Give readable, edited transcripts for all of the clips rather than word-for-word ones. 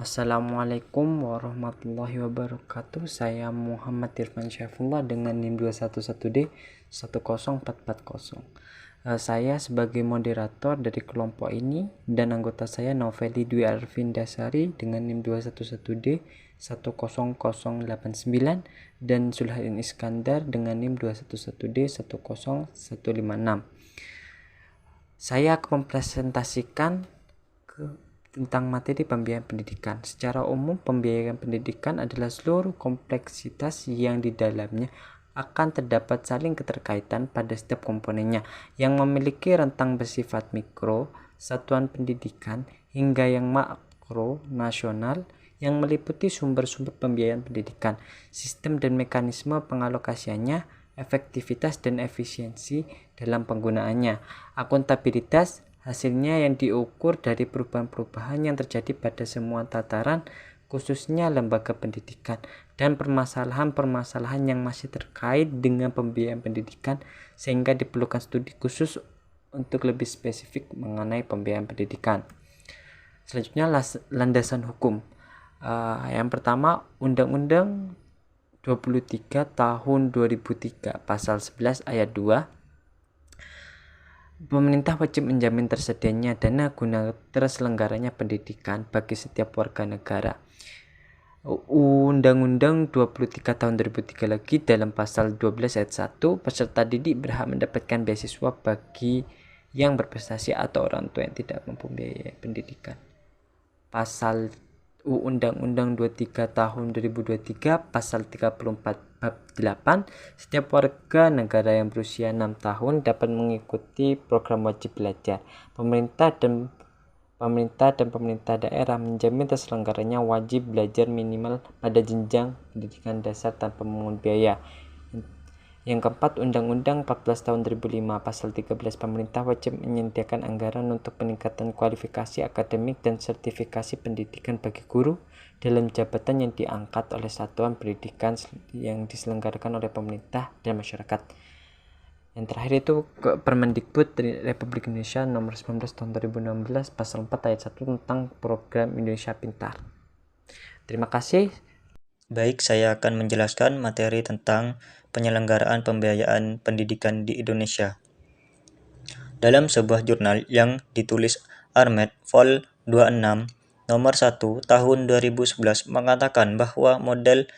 Assalamualaikum warahmatullahi wabarakatuh. Saya Muhammad Irfan Syaifullah dengan NIM 211D 10440. Saya sebagai moderator dari kelompok ini dan anggota saya Noveli Dwi Arvindasari dengan NIM 211D 10089 dan Sulhadin Iskandar dengan NIM 211D 10156. Saya akan mempresentasikan tentang materi pembiayaan pendidikan. Secara umum, pembiayaan pendidikan adalah seluruh kompleksitas yang di dalamnya akan terdapat saling keterkaitan pada setiap komponennya yang memiliki rentang bersifat mikro, satuan pendidikan, hingga yang makro, nasional, yang meliputi sumber-sumber pembiayaan pendidikan, sistem dan mekanisme pengalokasiannya, efektivitas dan efisiensi dalam penggunaannya, akuntabilitas, hasilnya yang diukur dari perubahan-perubahan yang terjadi pada semua tataran, khususnya lembaga pendidikan, dan permasalahan-permasalahan yang masih terkait dengan pembiayaan pendidikan, sehingga diperlukan studi khusus untuk lebih spesifik mengenai pembiayaan pendidikan. Selanjutnya, landasan hukum. Yang pertama, Undang-Undang 23 tahun 2003 pasal 11 ayat 2. Pemerintah wajib menjamin tersedianya dana guna terselenggaranya pendidikan bagi setiap warga negara. Undang-Undang 23 tahun 2003 lagi dalam pasal 12 ayat 1, peserta didik berhak mendapatkan beasiswa bagi yang berprestasi atau orang tua yang tidak mampu membiayai pendidikan. Pasal Undang-Undang 23 tahun 2023 pasal 34 bab 8, setiap warga negara yang berusia 6 tahun dapat mengikuti program wajib belajar. Pemerintah dan pemerintah daerah menjamin terselenggaranya wajib belajar minimal pada jenjang pendidikan dasar tanpa memungut biaya. Yang keempat, Undang-Undang 14 tahun 2005 pasal 13, pemerintah wajib menyediakan anggaran untuk peningkatan kualifikasi akademik dan sertifikasi pendidikan bagi guru dalam jabatan yang diangkat oleh satuan pendidikan yang diselenggarakan oleh pemerintah dan masyarakat. Yang terakhir itu Permendikbud Republik Indonesia nomor 19 tahun 2016 pasal 4 ayat 1 tentang program Indonesia Pintar. Terima kasih. Baik, saya akan menjelaskan materi tentang penyelenggaraan pembiayaan pendidikan di Indonesia. Dalam sebuah jurnal yang ditulis Ahmed Vol 26 nomor 1 tahun 2011 mengatakan bahwa model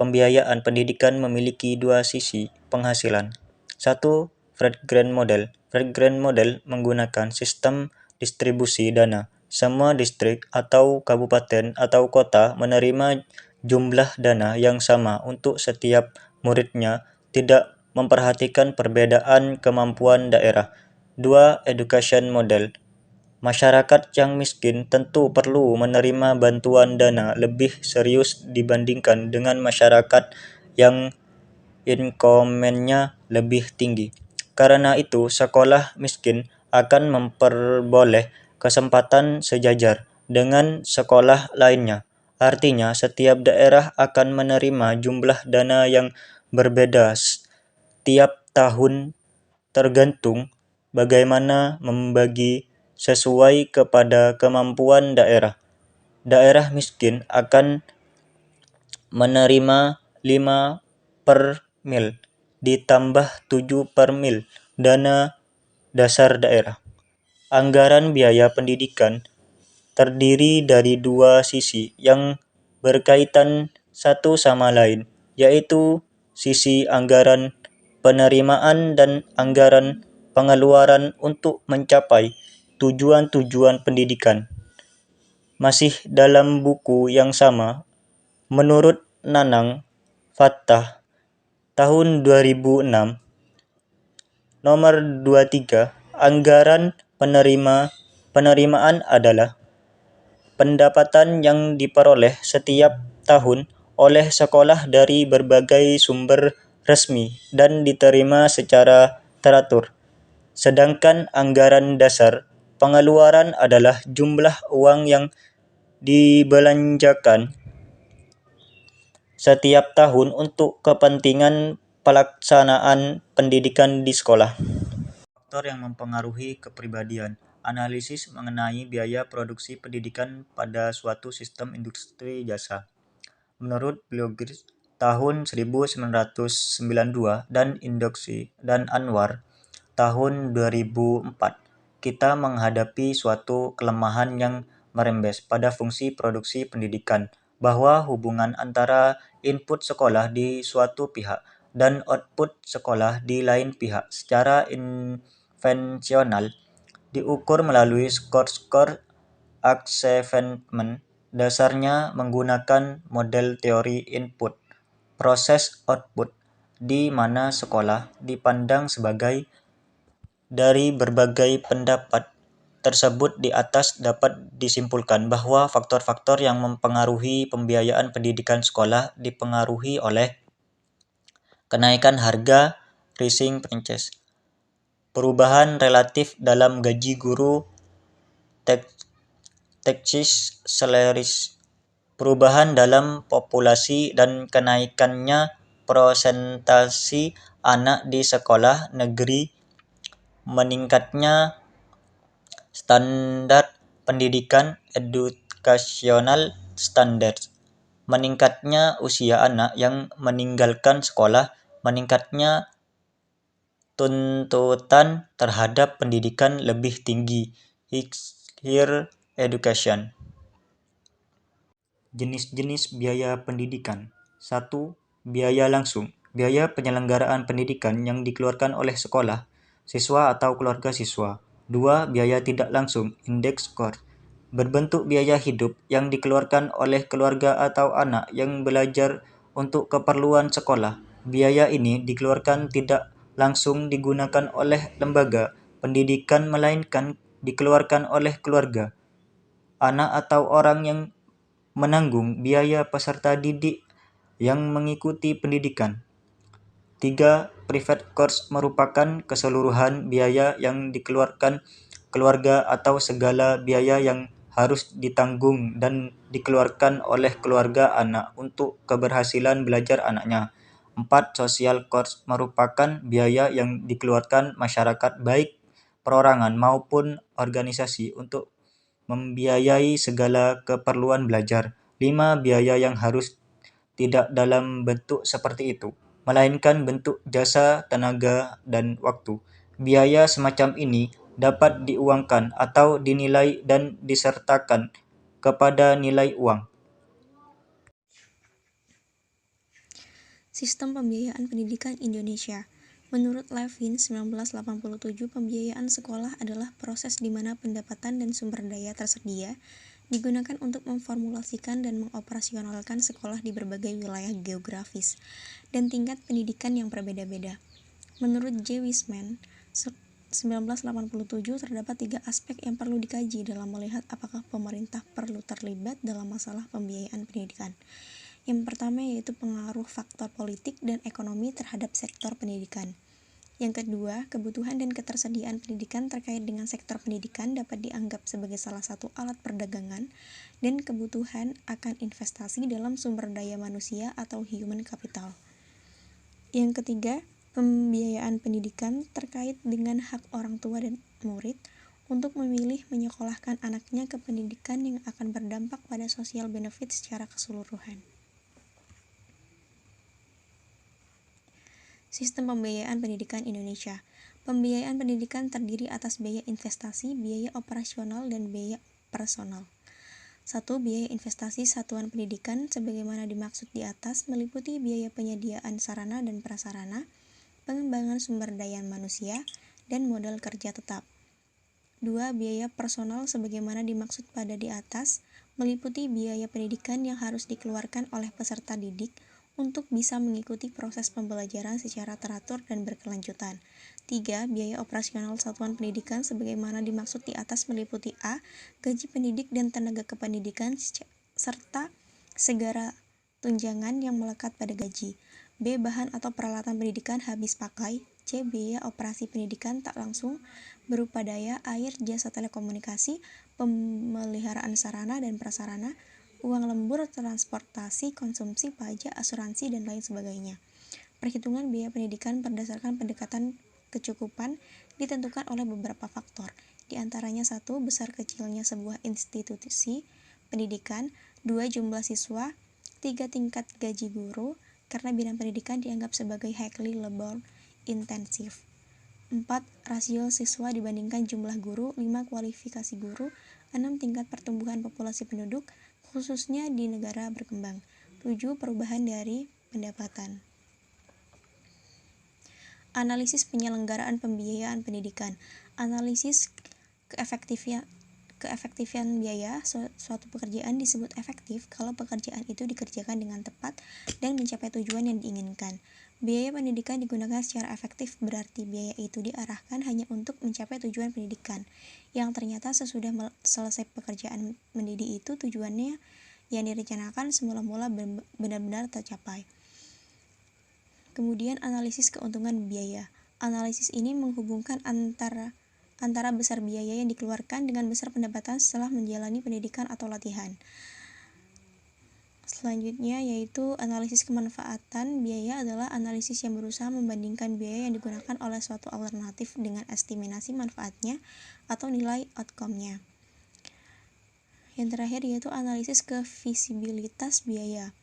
pembiayaan pendidikan memiliki dua sisi penghasilan. Satu, Fred Grant Model. Fred Grant Model menggunakan sistem distribusi dana. Semua distrik atau kabupaten atau kota menerima jumlah dana yang sama untuk setiap muridnya, tidak memperhatikan perbedaan kemampuan daerah. 2. Education Model. Masyarakat yang miskin tentu perlu menerima bantuan dana lebih serius dibandingkan dengan masyarakat yang income-nya lebih tinggi. Karena itu, sekolah miskin akan memperoleh kesempatan sejajar dengan sekolah lainnya. Artinya, setiap daerah akan menerima jumlah dana yang berbeda tiap tahun tergantung bagaimana membagi sesuai kepada kemampuan daerah. Daerah miskin akan menerima 5 per mil ditambah 7 per mil dana dasar daerah. Anggaran biaya pendidikan terdiri dari dua sisi yang berkaitan satu sama lain, yaitu sisi anggaran penerimaan dan anggaran pengeluaran untuk mencapai tujuan-tujuan pendidikan. Masih dalam buku yang sama, menurut Nanang Fattah tahun 2006 nomor 23, anggaran penerimaan adalah pendapatan yang diperoleh setiap tahun oleh sekolah dari berbagai sumber resmi dan diterima secara teratur. Sedangkan anggaran dasar pengeluaran adalah jumlah uang yang dibelanjakan setiap tahun untuk kepentingan pelaksanaan pendidikan di sekolah. Faktor yang mempengaruhi kepribadian. analisis mengenai biaya produksi pendidikan pada suatu sistem industri jasa. Menurut Biogers tahun 1992 dan Indoksi dan Anwar tahun 2004, kita menghadapi suatu kelemahan yang merembes pada fungsi produksi pendidikan, bahwa hubungan antara input sekolah di suatu pihak dan output sekolah di lain pihak secara konvensional diukur melalui skor-skor achievement, dasarnya menggunakan model teori input, proses output, di mana sekolah dipandang sebagai. Dari berbagai pendapat tersebut di atas dapat disimpulkan bahwa faktor-faktor yang mempengaruhi pembiayaan pendidikan sekolah dipengaruhi oleh kenaikan harga rising prices, perubahan relatif dalam gaji guru, taxes salaries, perubahan dalam populasi dan kenaikannya persentase anak di sekolah negeri, meningkatnya standar pendidikan educational standards, meningkatnya usia anak yang meninggalkan sekolah, meningkatnya tuntutan terhadap pendidikan lebih tinggi, higher education. Jenis-jenis biaya pendidikan. 1. Biaya langsung. Biaya penyelenggaraan pendidikan yang dikeluarkan oleh sekolah, siswa atau keluarga siswa. 2. Biaya tidak langsung, index cost. Berbentuk biaya hidup yang dikeluarkan oleh keluarga atau anak yang belajar untuk keperluan sekolah. Biaya ini dikeluarkan tidak langsung digunakan oleh lembaga pendidikan melainkan dikeluarkan oleh keluarga, anak atau orang yang menanggung biaya peserta didik yang mengikuti pendidikan. 3. Private cost merupakan keseluruhan biaya yang dikeluarkan keluarga atau segala biaya yang harus ditanggung dan dikeluarkan oleh keluarga anak untuk keberhasilan belajar anaknya. 4. Social cost merupakan biaya yang dikeluarkan masyarakat baik perorangan maupun organisasi untuk membiayai segala keperluan belajar. 5. Biaya yang harus tidak dalam bentuk seperti itu, melainkan bentuk jasa, tenaga, dan waktu. Biaya semacam ini dapat diuangkan atau dinilai dan disertakan kepada nilai uang. Sistem pembiayaan pendidikan Indonesia. Menurut Levin 1987, pembiayaan sekolah adalah proses di mana pendapatan dan sumber daya tersedia digunakan untuk memformulasikan dan mengoperasionalkan sekolah di berbagai wilayah geografis dan tingkat pendidikan yang berbeda-beda. Menurut J. Wiseman, 1987 terdapat 3 aspek yang perlu dikaji dalam melihat apakah pemerintah perlu terlibat dalam masalah pembiayaan pendidikan. Yang pertama yaitu pengaruh faktor politik dan ekonomi terhadap sektor pendidikan. Yang kedua, kebutuhan dan ketersediaan pendidikan terkait dengan sektor pendidikan dapat dianggap sebagai salah satu alat perdagangan dan kebutuhan akan investasi dalam sumber daya manusia atau human capital. Yang ketiga, pembiayaan pendidikan terkait dengan hak orang tua dan murid untuk memilih menyekolahkan anaknya ke pendidikan yang akan berdampak pada social benefit secara keseluruhan. Sistem pembiayaan pendidikan Indonesia. Pembiayaan pendidikan terdiri atas biaya investasi, biaya operasional, dan biaya personal. 1. Biaya investasi satuan pendidikan sebagaimana dimaksud di atas meliputi biaya penyediaan sarana dan prasarana, pengembangan sumber daya manusia, dan modal kerja tetap. 2. Biaya personal sebagaimana dimaksud pada di atas meliputi biaya pendidikan yang harus dikeluarkan oleh peserta didik untuk bisa mengikuti proses pembelajaran secara teratur dan berkelanjutan. 3. Biaya operasional satuan pendidikan sebagaimana dimaksud di atas meliputi A. Gaji pendidik dan tenaga kependidikan serta segala tunjangan yang melekat pada gaji. B. Bahan atau peralatan pendidikan habis pakai. C. Biaya operasi pendidikan tak langsung berupa daya, air, jasa telekomunikasi, pemeliharaan sarana dan prasarana, uang lembur, transportasi, konsumsi, pajak, asuransi, dan lain sebagainya. Perhitungan biaya pendidikan berdasarkan pendekatan kecukupan ditentukan oleh beberapa faktor, Di antaranya 1. Besar kecilnya sebuah institusi pendidikan, 2. Jumlah siswa, 3. Tingkat gaji guru, karena bidang pendidikan dianggap sebagai highly labor intensive. 4. Rasio siswa dibandingkan jumlah guru, 5. Kualifikasi guru, 6. Tingkat pertumbuhan populasi penduduk, khususnya di negara berkembang, 7. Perubahan dari pendapatan. Analisis penyelenggaraan pembiayaan pendidikan. Analisis keefektifan biaya suatu pekerjaan disebut efektif kalau pekerjaan itu dikerjakan dengan tepat dan mencapai tujuan yang diinginkan. Biaya pendidikan digunakan secara efektif berarti biaya itu diarahkan hanya untuk mencapai tujuan pendidikan, yang ternyata sesudah selesai pekerjaan mendidik itu tujuannya yang direncanakan semula-mula benar-benar tercapai. Kemudian analisis keuntungan biaya. Analisis ini menghubungkan antara besar biaya yang dikeluarkan dengan besar pendapatan setelah menjalani pendidikan atau latihan. Selanjutnya yaitu analisis kemanfaatan biaya adalah analisis yang berusaha membandingkan biaya yang digunakan oleh suatu alternatif dengan estimasi manfaatnya atau nilai outcome-nya. Yang terakhir yaitu analisis kefisibilitas biaya.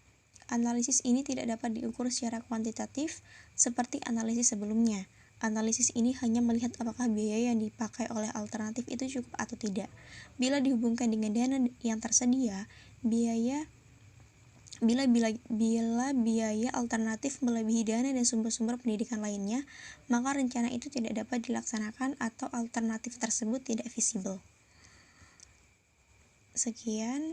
Analisis ini tidak dapat diukur secara kuantitatif seperti analisis sebelumnya. Analisis ini hanya melihat apakah biaya yang dipakai oleh alternatif itu cukup atau tidak. Bila dihubungkan dengan dana yang tersedia, bila biaya alternatif melebihi dana dan sumber-sumber pendidikan lainnya, maka rencana itu tidak dapat dilaksanakan atau alternatif tersebut tidak visible. Sekian